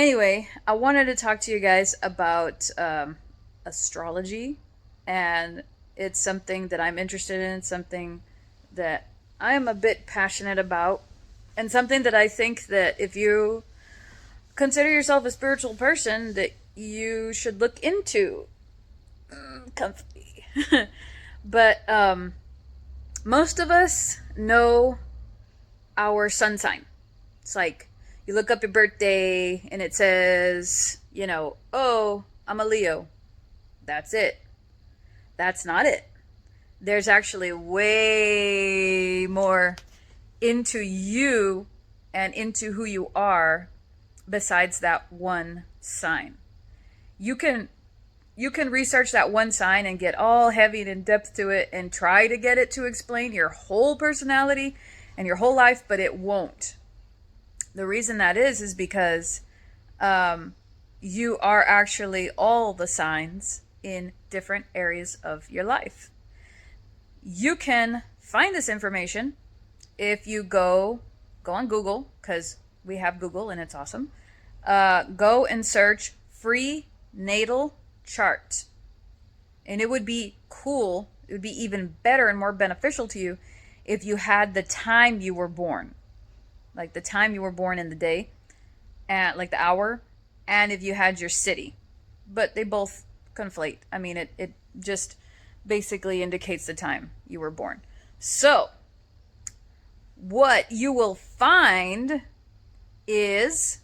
Anyway, I wanted to talk to you guys about astrology, and it's something that I'm interested in, something that I am a bit passionate about, and something that I think that if you consider yourself a spiritual person, that you should look into. Comfy. But most of us know our sun sign. It's like you look up your birthday and it says, oh, I'm a Leo. That's it. That's not it. There's actually way more into you and into who you are besides that one sign. You can research that one sign and get all heavy and in depth to it and try to get it to explain your whole personality and your whole life, but it won't. The reason that is because you are actually all the signs in different areas of your life. You can find this information if you go on Google, because we have Google and it's awesome. Go and search free natal chart. And it would be cool, it would be even better and more beneficial to you if you had the time you were born. Like the time you were born in the day, and like the hour, and if you had your city. But they both conflate. I mean, it just basically indicates the time you were born. So, what you will find is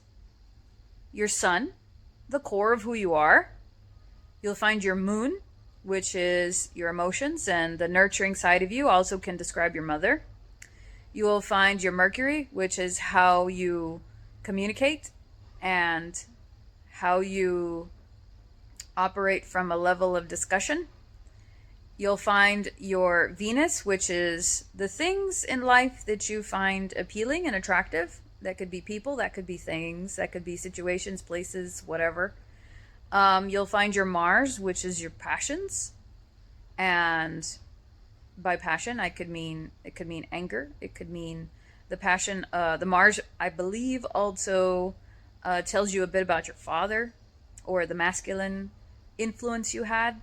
your sun, the core of who you are. You'll find your moon, which is your emotions and the nurturing side of you, also can describe your mother. You will find your Mercury, which is how you communicate and how you operate from a level of discussion. You'll find your Venus, which is the things in life that you find appealing and attractive. That could be people, that could be things, that could be situations, places, whatever. You'll find your Mars, which is your passions. And by passion, it could mean anger. It could mean the passion. The Mars, I believe, also tells you a bit about your father or the masculine influence you had.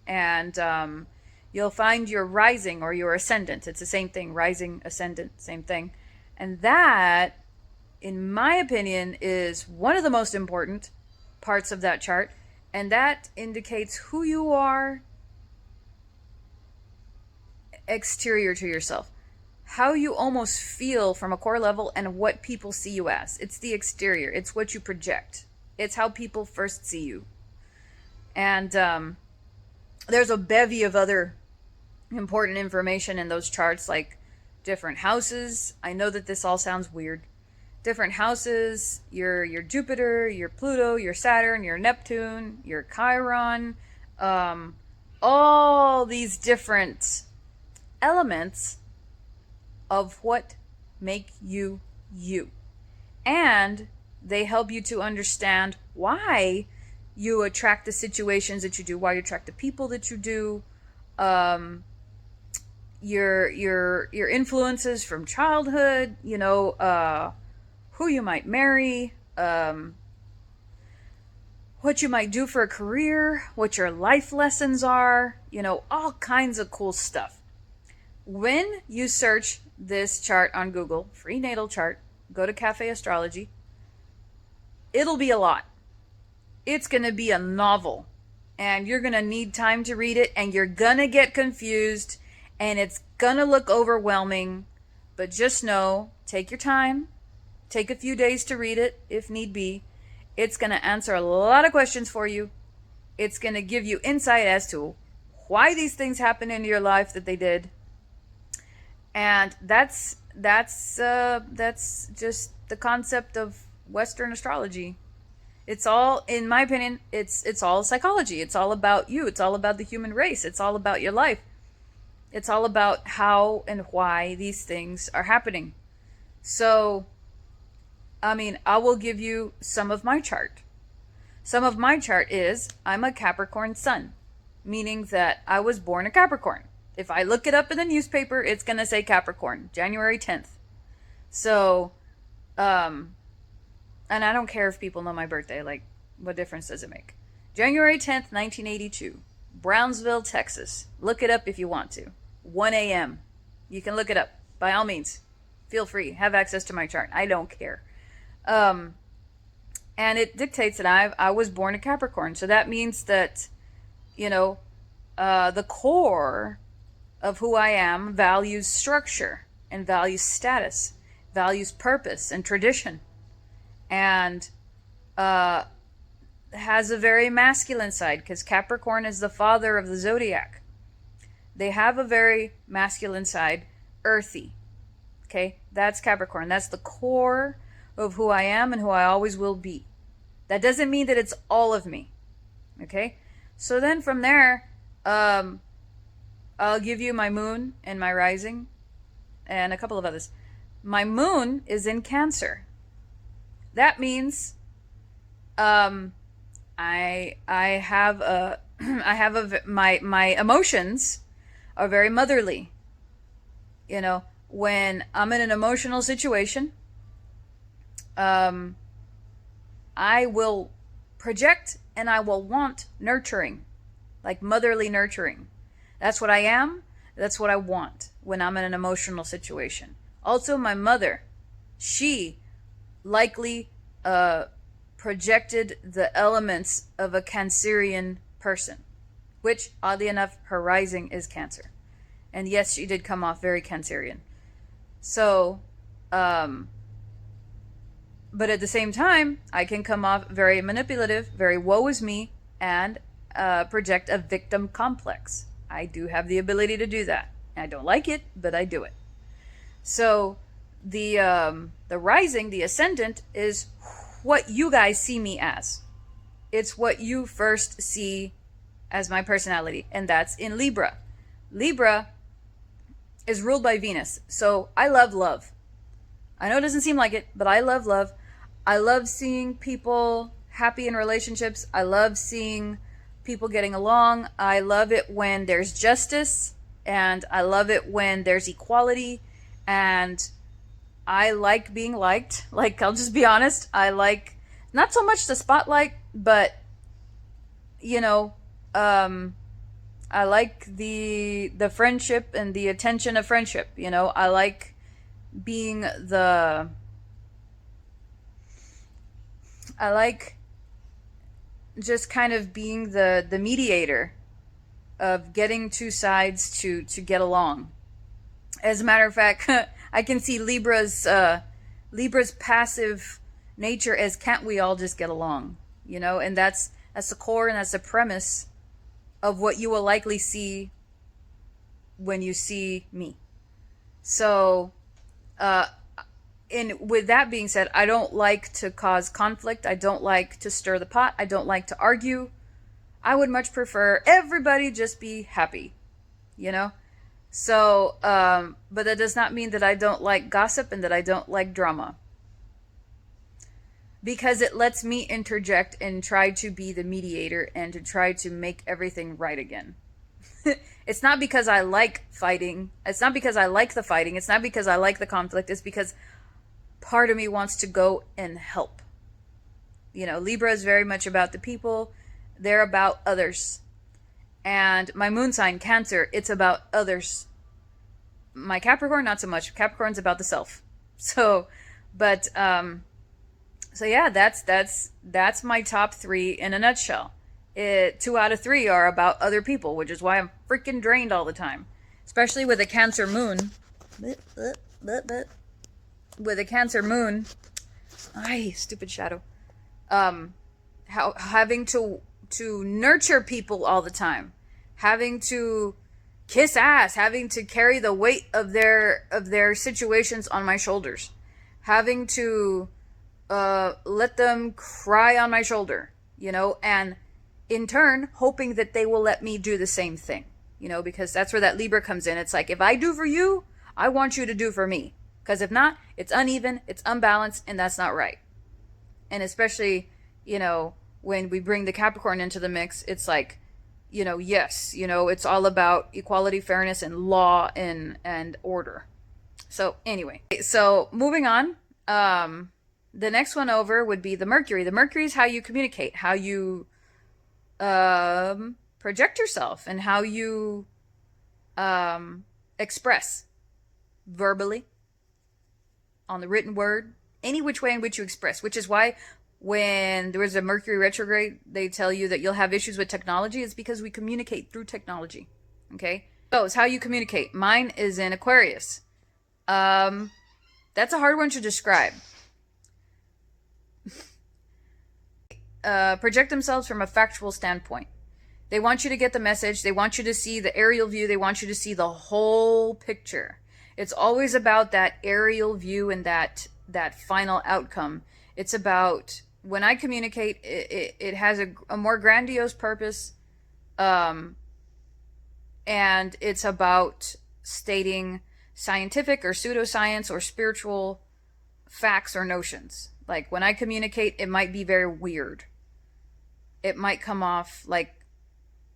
And you'll find your rising or your ascendant. It's the same thing. Rising, ascendant, same thing. And that, in my opinion, is one of the most important parts of that chart. And that indicates who you are exterior to yourself. How you almost feel from a core level and what people see you as. It's the exterior. It's what you project. It's how people first see you. And there's a bevy of other important information in those charts, like different houses. I know that this all sounds weird. Different houses, your Jupiter, your Pluto, your Saturn, your Neptune, your Chiron, all these different elements of what make you you. And they help you to understand why you attract the situations that you do, why you attract the people that you do, your influences from childhood, who you might marry, what you might do for a career, what your life lessons are, all kinds of cool stuff. When you search this chart on Google, free natal chart, go to Cafe Astrology, it'll be a lot. It's going to be a novel, and you're going to need time to read it, and you're going to get confused, and it's going to look overwhelming, but just know, take your time, take a few days to read it if need be. It's going to answer a lot of questions for you. It's going to give you insight as to why these things happened in your life that they did. And that's just the concept of Western astrology. It's all, in my opinion, it's all psychology. It's all about you. It's all about the human race. It's all about your life. It's all about how and why these things are happening. So, I will give you some of my chart. Some of my chart is, I'm a Capricorn sun, meaning that I was born a Capricorn. If I look it up in the newspaper, it's going to say Capricorn, January 10th. So, and I don't care if people know my birthday. Like, what difference does it make? January 10th, 1982, Brownsville, Texas. Look it up if you want to. 1 a.m. You can look it up. By all means. Feel free. Have access to my chart. I don't care. And it dictates that I was born a Capricorn. So that means that, the core of who I am values structure and values status, values purpose and tradition, and has a very masculine side, because Capricorn is the father of the zodiac. They have a very masculine side, earthy. Okay, that's Capricorn. That's the core of who I am and who I always will be. That doesn't mean that it's all of me. Okay, so then from there, I'll give you my moon and my rising and a couple of others. My moon is in Cancer. That means I have a my emotions are very motherly. When I'm in an emotional situation, I will project and I will want nurturing, like motherly nurturing. That's what I am. That's what I want when I'm in an emotional situation. Also, my mother, she likely projected the elements of a Cancerian person, which, oddly enough, her rising is Cancer. And yes, she did come off very Cancerian. So, but at the same time, I can come off very manipulative, very woe is me, and project a victim complex. I do have the ability to do that. I don't like it, but I do it. So the rising, the ascendant, is what you guys see me as. It's what you first see as my personality, and that's in Libra. Libra is ruled by Venus. So I love love. I know it doesn't seem like it, but I love love. I love seeing people happy in relationships. I love seeing people getting along. I love it when there's justice, and I love it when there's equality, and I like being liked. Like, I'll just be honest, I like not so much the spotlight, but I like the friendship and the attention of friendship. I like being I like just kind of being the mediator of getting two sides to get along. As a matter of fact, I can see Libra's passive nature as, can't we all just get along? And that's the core and that's the premise of what you will likely see when you see me. So, with that being said, I don't like to cause conflict. I don't like to stir the pot. I don't like to argue. I would much prefer everybody just be happy, So, but that does not mean that I don't like gossip and that I don't like drama. Because it lets me interject and try to be the mediator and to try to make everything right again. It's not because I like fighting. It's not because I like the fighting. It's not because I like the conflict. It's because part of me wants to go and help. Libra is very much about the people. They're about others. And my moon sign, Cancer, it's about others. My Capricorn, not so much. Capricorn's about the self. So yeah, that's my top three in a nutshell. 2 out of 3 are about other people, which is why I'm freaking drained all the time. Especially with a Cancer moon. With a Cancer moon. Ay, stupid shadow. Having to nurture people all the time. Having to kiss ass. Having to carry the weight of their situations on my shoulders. Having to let them cry on my shoulder, and in turn, hoping that they will let me do the same thing, because that's where that Libra comes in. It's like, if I do for you, I want you to do for me. Because if not, it's uneven, it's unbalanced, and that's not right. And especially, when we bring the Capricorn into the mix, it's like, yes, it's all about equality, fairness, and law and order. So anyway, so moving on. the next one over would be the Mercury. The Mercury is how you communicate, how you project yourself, and how you express verbally, on the written word, any which way in which you express, which is why when there is a Mercury retrograde, they tell you that you'll have issues with technology. It's because we communicate through technology. Okay? So it's how you communicate. Mine is in Aquarius. That's a hard one to describe. Project themselves from a factual standpoint. They want you to get the message. They want you to see the aerial view. They want you to see the whole picture. It's always about that aerial view and that final outcome. It's about, when I communicate, it has a more grandiose purpose, and it's about stating scientific or pseudoscience or spiritual facts or notions. Like, when I communicate, it might be very weird. It might come off like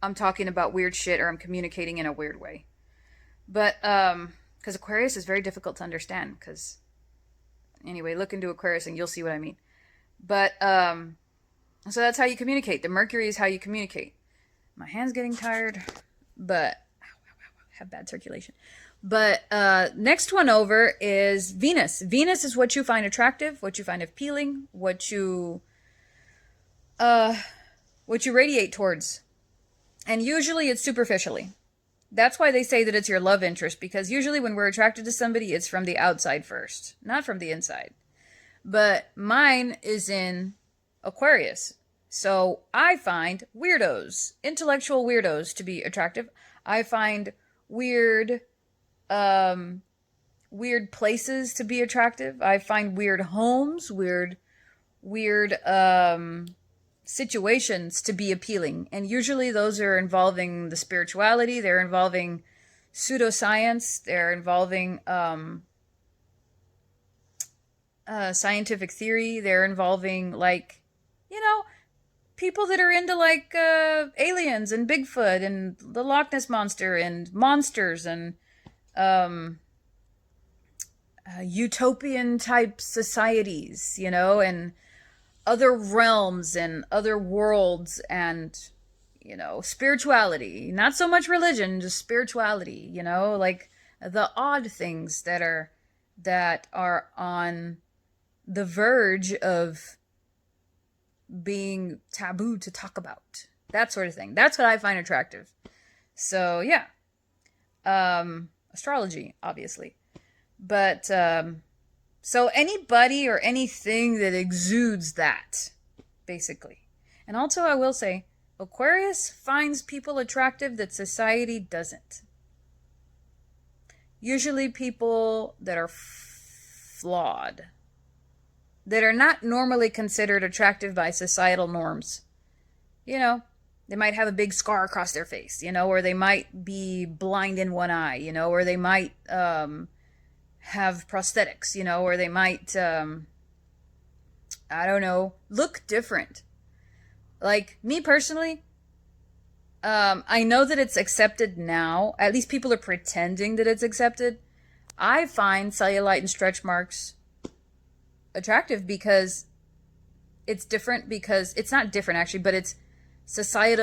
I'm talking about weird shit, or I'm communicating in a weird way. But, because Aquarius is very difficult to understand, because, anyway, look into Aquarius and you'll see what I mean. But, so that's how you communicate. The Mercury is how you communicate. My hand's getting tired, but, I have bad circulation. But, next one over is Venus. Venus is what you find attractive, what you find appealing, what you radiate towards. And usually it's superficially. That's why they say that it's your love interest, because usually when we're attracted to somebody, it's from the outside first, not from the inside. But mine is in Aquarius. So I find weirdos, intellectual weirdos, to be attractive. I find weird places to be attractive. I find weird homes, weird situations to be appealing. And usually those are involving the spirituality, they're involving pseudoscience, they're involving scientific theory, they're involving, like, people that are into, like, aliens and Bigfoot and the Loch Ness Monster and monsters and utopian type societies, and other realms and other worlds and, spirituality. Not so much religion, just spirituality, like the odd things that are on the verge of being taboo to talk about. That sort of thing. That's what I find attractive. So, yeah. Astrology, obviously. But, so anybody or anything that exudes that, basically. And also, I will say, Aquarius finds people attractive that society doesn't. Usually people that are flawed, that are not normally considered attractive by societal norms. They might have a big scar across their face, or they might be blind in one eye, or they might have prosthetics, or they might, look different. Like, me personally, I know that it's accepted now. At least people are pretending that it's accepted. I find cellulite and stretch marks attractive because it's different, because it's not different actually, but it's societally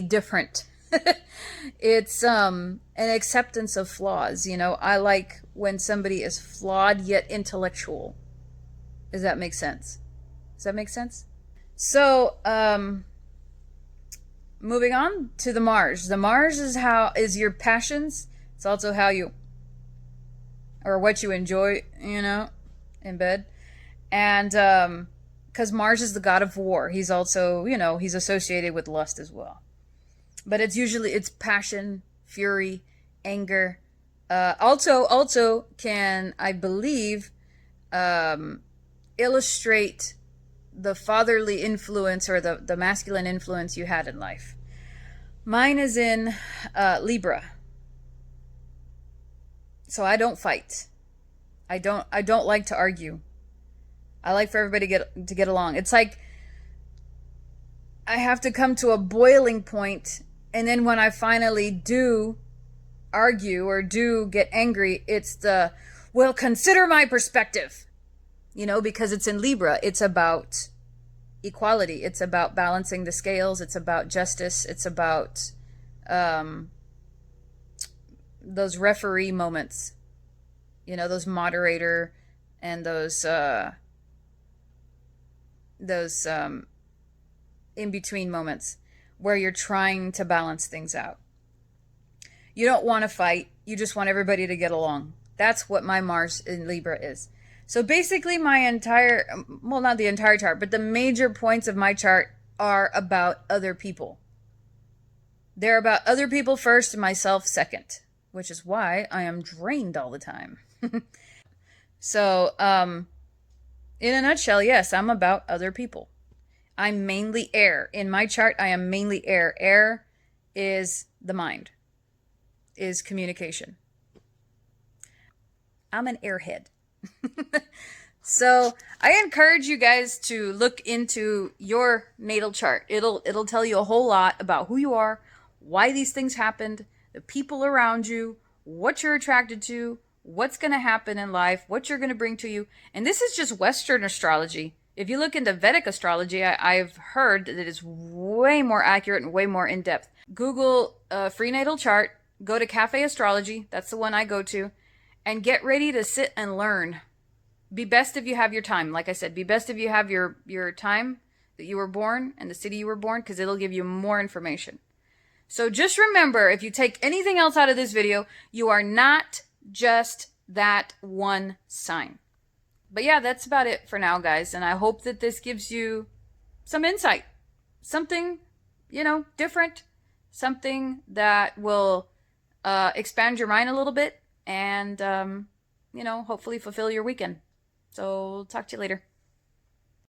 different. It's an acceptance of flaws. I like when somebody is flawed yet intellectual. Does that make sense? So, moving on to the Mars. The Mars is your passions. It's also how you, or what you enjoy, in bed. And, because Mars is the god of war. He's also, he's associated with lust as well. But it's passion, fury, anger. Also can, I believe, illustrate the fatherly influence or the masculine influence you had in life. Mine is in Libra. So I don't fight. I don't like to argue. I like for everybody to get along. It's like I have to come to a boiling point, and then when I finally do argue or do get angry, it's the Well, consider my perspective, because it's in Libra. It's about equality. It's about balancing the scales. It's about justice. It's about um, those referee moments, those moderator and those in between moments where you're trying to balance things out. You don't want to fight. You just want everybody to get along. That's what my Mars in Libra is. So basically, my entire, well, not the entire chart, but the major points of my chart are about other people. They're about other people first and myself second, which is why I am drained all the time. So, in a nutshell, yes, I'm about other people. I'm mainly air. In my chart, I am mainly air. Air is the mind, is communication. I'm an airhead. So I encourage you guys to look into your natal chart. It'll tell you a whole lot about who you are, why these things happened, the people around you, what you're attracted to, what's going to happen in life, what you're going to bring to you. And this is just Western astrology. If you look into Vedic astrology, I've heard that it's way more accurate and way more in depth. Google free natal chart, go to Cafe Astrology, that's the one I go to, and get ready to sit and learn. Be best if you have your time. Like I said, be best if you have your time that you were born and the city you were born, because it'll give you more information. So just remember, if you take anything else out of this video, you are not just that one sign. But yeah, that's about it for now, guys. And I hope that this gives you some insight. Something, different. Something that will expand your mind a little bit and, hopefully fulfill your weekend. So talk to you later.